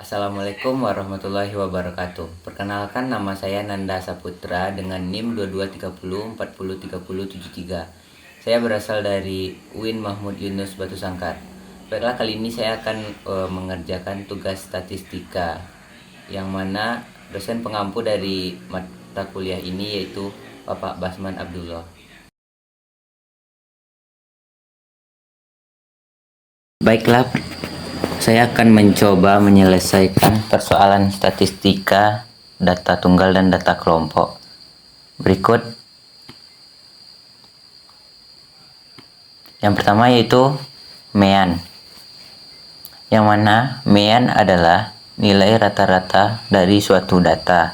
Assalamualaikum warahmatullahi wabarakatuh. Perkenalkan, nama saya Nanda Saputra dengan NIM 2230403073. Saya berasal dari UIN Mahmud Yunus Batu Sangkar. Baiklah, kali ini saya akan mengerjakan tugas statistika, yang mana dosen pengampu dari mata kuliah ini yaitu Bapak Basman Abdullah. Baiklah, saya akan mencoba menyelesaikan persoalan statistika, data tunggal dan data kelompok. Berikut. Yang pertama yaitu mean. Yang mana mean adalah nilai rata-rata dari suatu data.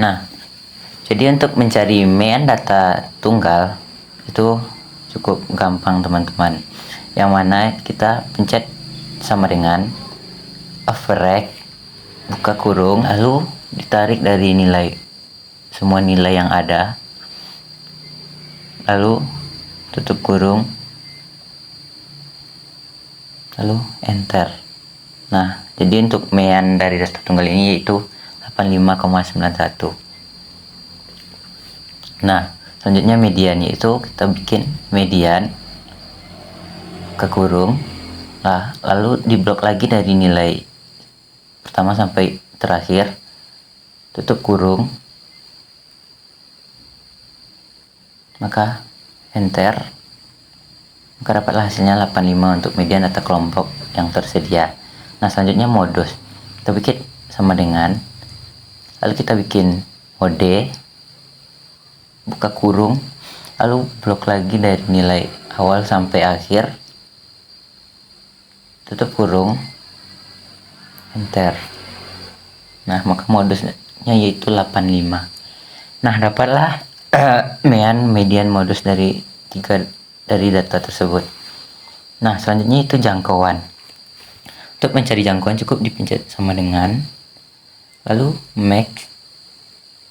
Nah, jadi untuk mencari mean data tunggal itu cukup gampang, teman-teman. Yang mana kita pencet sama dengan average buka kurung, lalu ditarik dari nilai semua nilai yang ada, lalu tutup kurung, lalu enter. Nah, jadi untuk mean dari data tunggal ini yaitu 85,91. Nah, selanjutnya median, yaitu kita bikin median ke kurung, lalu diblok lagi dari nilai pertama sampai terakhir, tutup kurung, maka enter, maka dapatlah hasilnya 85 untuk median data kelompok yang tersedia. Nah, selanjutnya modus, kita bikin sama dengan, lalu kita bikin mode buka kurung, lalu blok lagi dari nilai awal sampai akhir, tutup kurung, enter. Nah, maka modusnya yaitu 85. Nah, dapatlah mean, median, modus dari data tersebut. Nah, selanjutnya itu jangkauan. Untuk mencari jangkauan cukup dipencet sama dengan, lalu max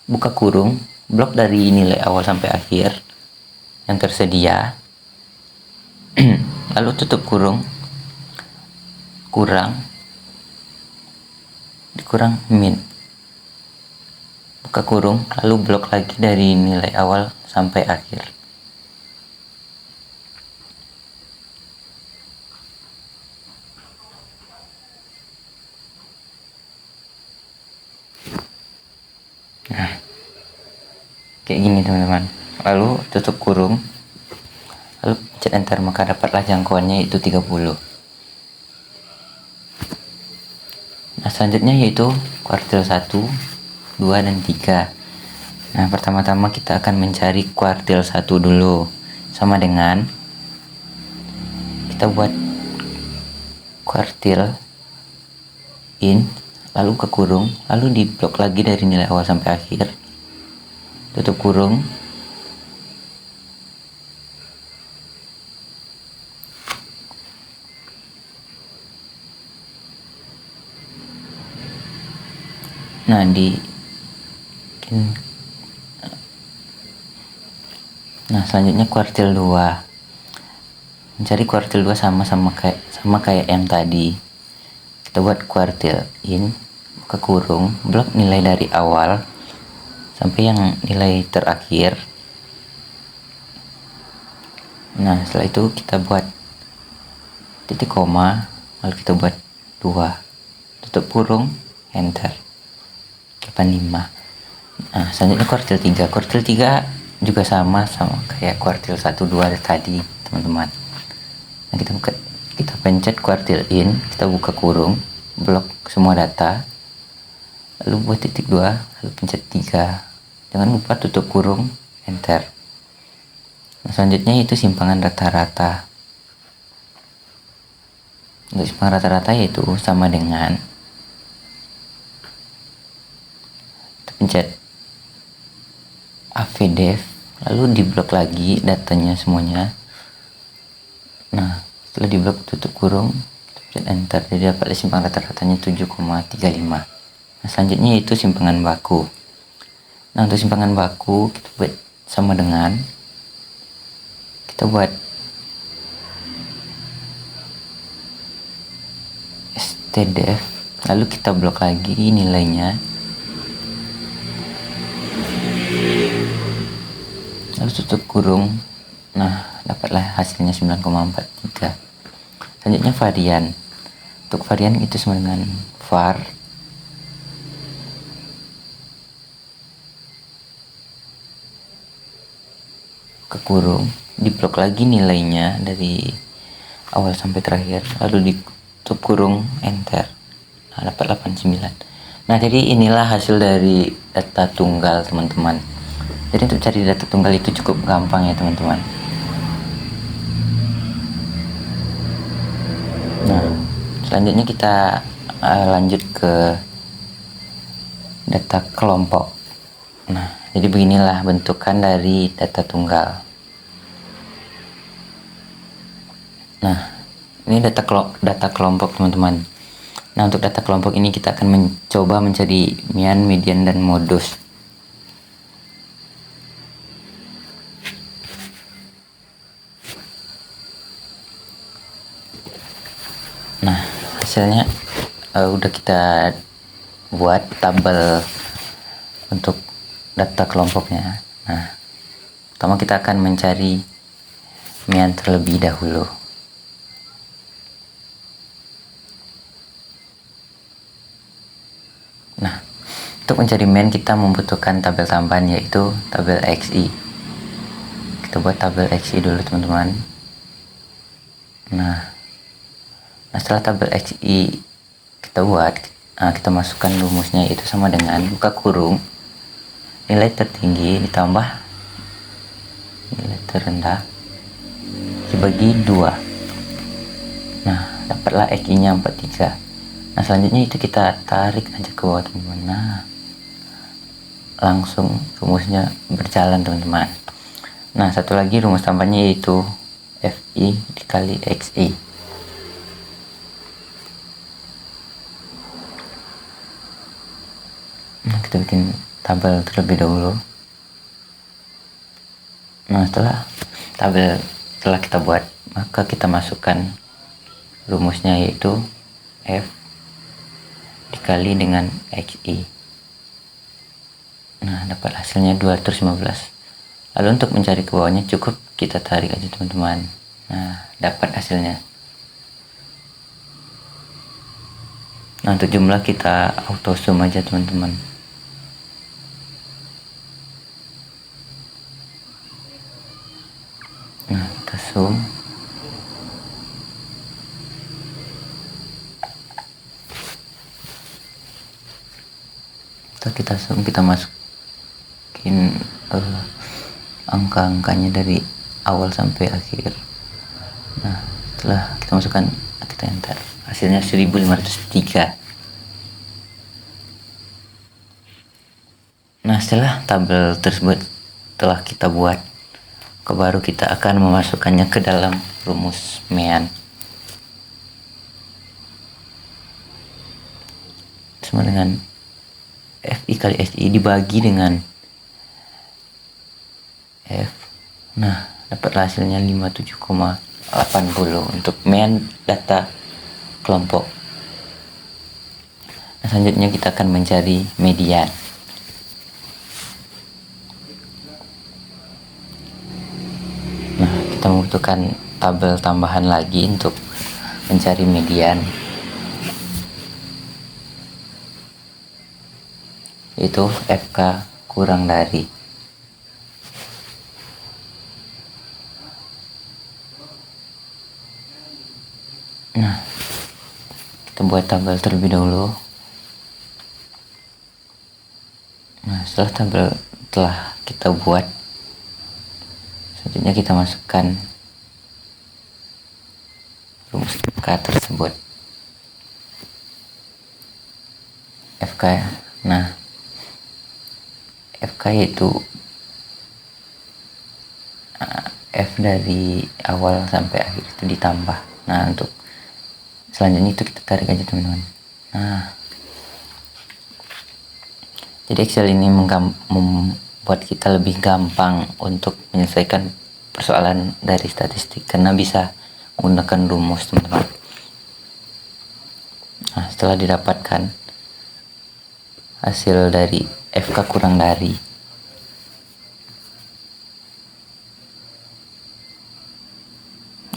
buka kurung, blok dari nilai awal sampai akhir yang tersedia, lalu tutup kurung, dikurang min, buka kurung, lalu blok lagi dari nilai awal sampai akhir. Nah, kayak gini, teman-teman. Lalu tutup kurung, lalu pencet enter, maka dapatlah jangkauannya itu 30. Nah, selanjutnya yaitu kuartil 1, 2, dan 3. Nah, pertama-tama kita akan mencari kuartil 1 dulu. Sama dengan kita buat kuartil in, lalu ke kurung, lalu diblok lagi dari nilai awal sampai akhir, tutup kurung, nah selanjutnya kuartil 2. Mencari kuartil 2 sama kayak yang tadi. Kita buat kuartil in, buka kurung, blok nilai dari awal sampai yang nilai terakhir. Nah, setelah itu kita buat titik koma, lalu kita buat 2, tutup kurung, enter, 85. Nah, selanjutnya kuartil 3. Kuartil 3 juga sama kayak kuartil 1, 2 tadi, teman-teman. Nah, kita pencet kuartil in, kita buka kurung, blok semua data, lalu buat titik 2, lalu pencet 3, jangan lupa tutup kurung, enter. Nah, selanjutnya itu simpangan rata-rata. Untuk simpangan rata-rata yaitu sama dengan kita pencet avdef, lalu diblok lagi datanya semuanya. Nah, setelah diblok tutup kurung, pencet enter, jadi dapat simpangan rata-ratanya 7,35. Nah, selanjutnya itu simpangan baku. Nah, untuk simpangan baku kita buat sama dengan, kita buat stdef, lalu kita blok lagi nilainya, lalu tutup kurung. Nah, dapatlah hasilnya 9,43. Selanjutnya varian. Untuk varian itu sama dengan var ke kurung, diblok lagi nilainya dari awal sampai terakhir, lalu ditutup kurung, enter. Nah, dapat 89. Nah, jadi inilah hasil dari data tunggal, teman-teman. Jadi untuk cari data tunggal itu cukup gampang ya, teman-teman. Nah, selanjutnya kita lanjut ke data kelompok. Nah, jadi beginilah bentukan dari data tunggal. Nah, ini data kelompok, teman-teman. Nah, untuk data kelompok ini kita akan mencoba mencari mean, median, dan modus. Nah, hasilnya udah kita buat tabel untuk data kelompoknya. Nah, pertama kita akan mencari mean terlebih dahulu. Nah, untuk mencari mean kita membutuhkan tabel tambahan, yaitu tabel XI. Kita buat tabel XI dulu, teman-teman. Nah, setelah tabel XI kita buat, kita masukkan rumusnya, itu sama dengan buka kurung nilai tertinggi ditambah nilai terendah dibagi 2. Nah, dapatlah XI nya 43. Nah, selanjutnya itu kita tarik aja ke bawah, teman-teman. Nah, langsung rumusnya berjalan, teman-teman. Nah, satu lagi rumus tambahnya yaitu FI dikali XI. Nah, kita bikin tabel terlebih dahulu. Nah, setelah kita buat, maka kita masukkan rumusnya yaitu F dikali dengan XI. Nah, dapat hasilnya 215. Lalu untuk mencari ke bawahnya cukup kita tarik aja, teman-teman. Nah, dapat hasilnya. Nah, untuk jumlah kita auto sum aja, teman-teman. Nah, kita sum. Kita sum, kita masukin angka-angkanya dari awal sampai akhir. Nah, setelah kita masukkan, kita enter. Hasilnya 1503. Nah, setelah tabel tersebut telah kita buat, baru kita akan memasukkannya ke dalam rumus mean. Sama dengan FI kali SI dibagi dengan F. Nah, dapat hasilnya 57,80 untuk mean data kelompok. Nah, selanjutnya kita akan mencari median. Nah, kita membutuhkan tabel tambahan lagi untuk mencari median, yaitu FK kurang dari. Nah, kita buat tabel terlebih dahulu. Nah, setelah tabel telah kita buat, selanjutnya kita masukkan rumus FK tersebut. FK, nah, FK yaitu F dari awal sampai akhir itu ditambah. Nah, untuk selanjutnya itu kita tarik aja, teman-teman. Nah, jadi Excel ini membuat kita lebih gampang untuk menyelesaikan persoalan dari statistik karena bisa menggunakan rumus, teman-teman. Nah, setelah setelah didapatkan hasil dari FK kurang dari.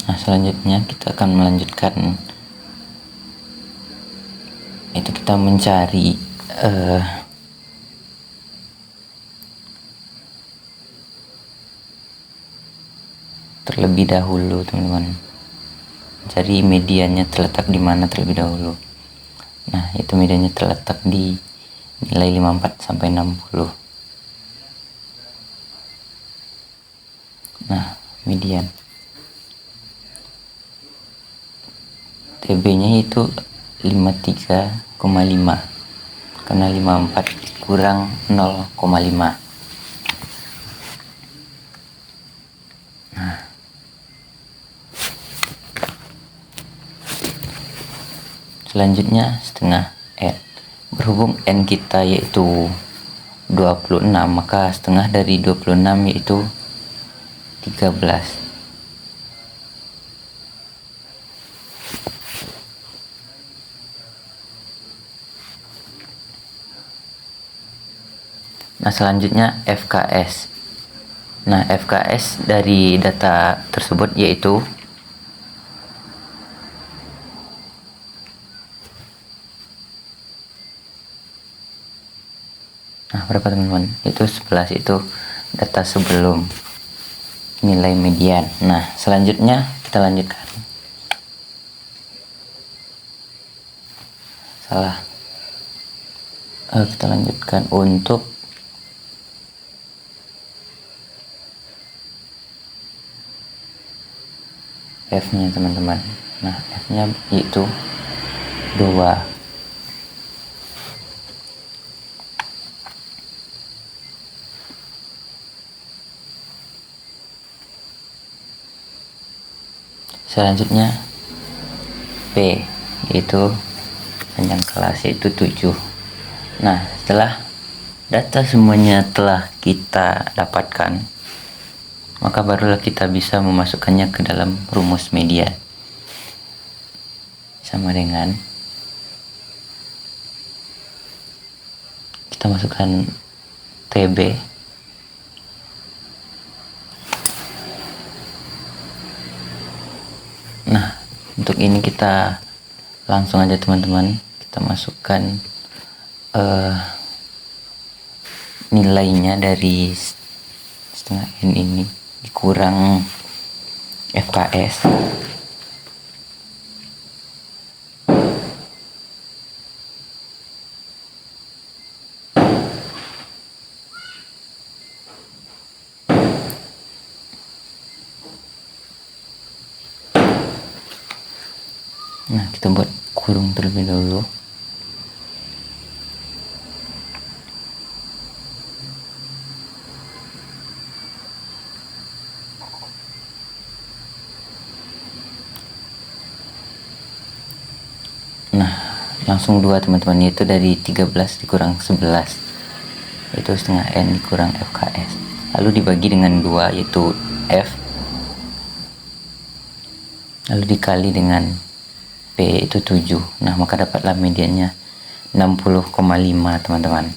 Nah, selanjutnya kita akan melanjutkan, itu kita mencari terlebih dahulu, teman-teman. Cari mediannya terletak di mana terlebih dahulu. Nah, itu mediannya terletak di nilai 54 sampai 60. Nah, median TB-nya itu 53,5 karena 54 kurang 0,5. Selanjutnya setengah N. Berhubung N kita yaitu 26, maka setengah dari 26 yaitu 13. Nah, selanjutnya FKS. Nah, FKS dari data tersebut yaitu berapa, teman-teman? Itu 11, itu data sebelum nilai median. Nah, selanjutnya kita lanjutkan. Kita lanjutkan untuk F-nya, teman-teman. Nah, F-nya itu 2. Selanjutnya P, yaitu panjang kelas, yaitu 7. Nah, setelah data semuanya telah kita dapatkan, maka barulah kita bisa memasukkannya ke dalam rumus median. Sama dengan kita masukkan TB Untuk ini kita langsung aja, teman-teman, kita masukkan nilainya dari setengah N ini dikurang FKS. Nah, kita buat kurung terlebih dahulu. Nah, langsung 2, teman-teman, yaitu dari 13 dikurang 11, yaitu setengah N dikurang FKS. Lalu dibagi dengan 2, yaitu F, lalu dikali dengan P, itu 7. Nah, maka dapatlah mediannya 60,5, teman-teman.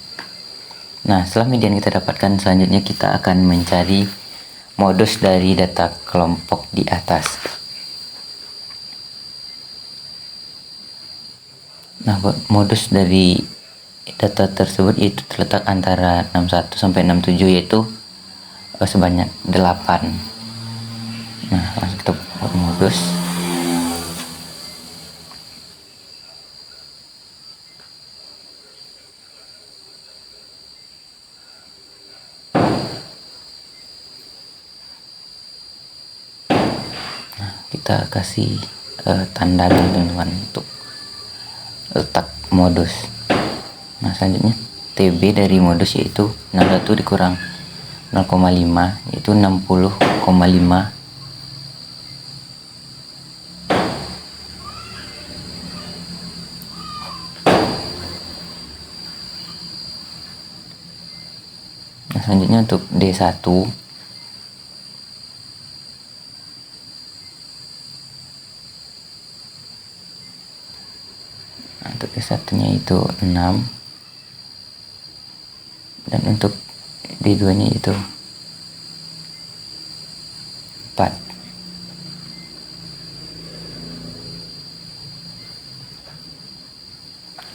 Nah, setelah median kita dapatkan, selanjutnya kita akan mencari modus dari data kelompok di atas. Nah, modus dari data tersebut itu terletak antara 61 sampai 67, yaitu sebanyak 8. Nah, langsung kita buat modus. Nah, kita kasih tanda dulu, teman-teman, untuk letak modus. Nah, selanjutnya TB dari modus yaitu 61 dikurang 0,5, yaitu 60,5. Nah, selanjutnya untuk D1, nah, untuk satunya itu 6, dan untuk D2 nya itu 4.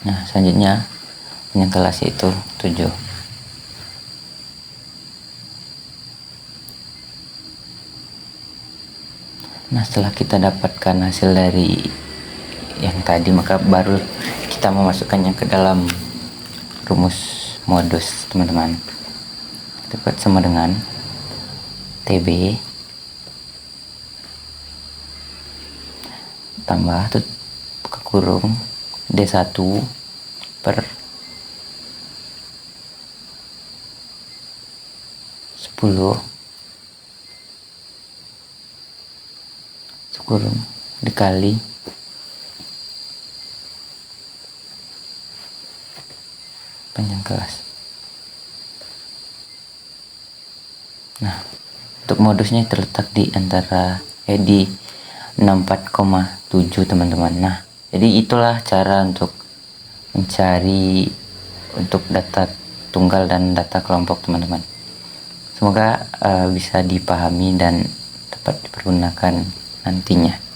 Nah, selanjutnya panjang kelas itu 7. Nah, setelah kita dapatkan hasil dari yang tadi, maka baru kita memasukkannya ke dalam rumus modus, teman-teman. Kita buat sama dengan TB tambah buka kurung D1 per 10 kurung dikali panjang kelas. Nah, untuk modusnya terletak di antara di 64,7, teman-teman. Nah, jadi itulah cara untuk mencari untuk data tunggal dan data kelompok, teman-teman. Semoga bisa dipahami dan dapat dipergunakan nantinya.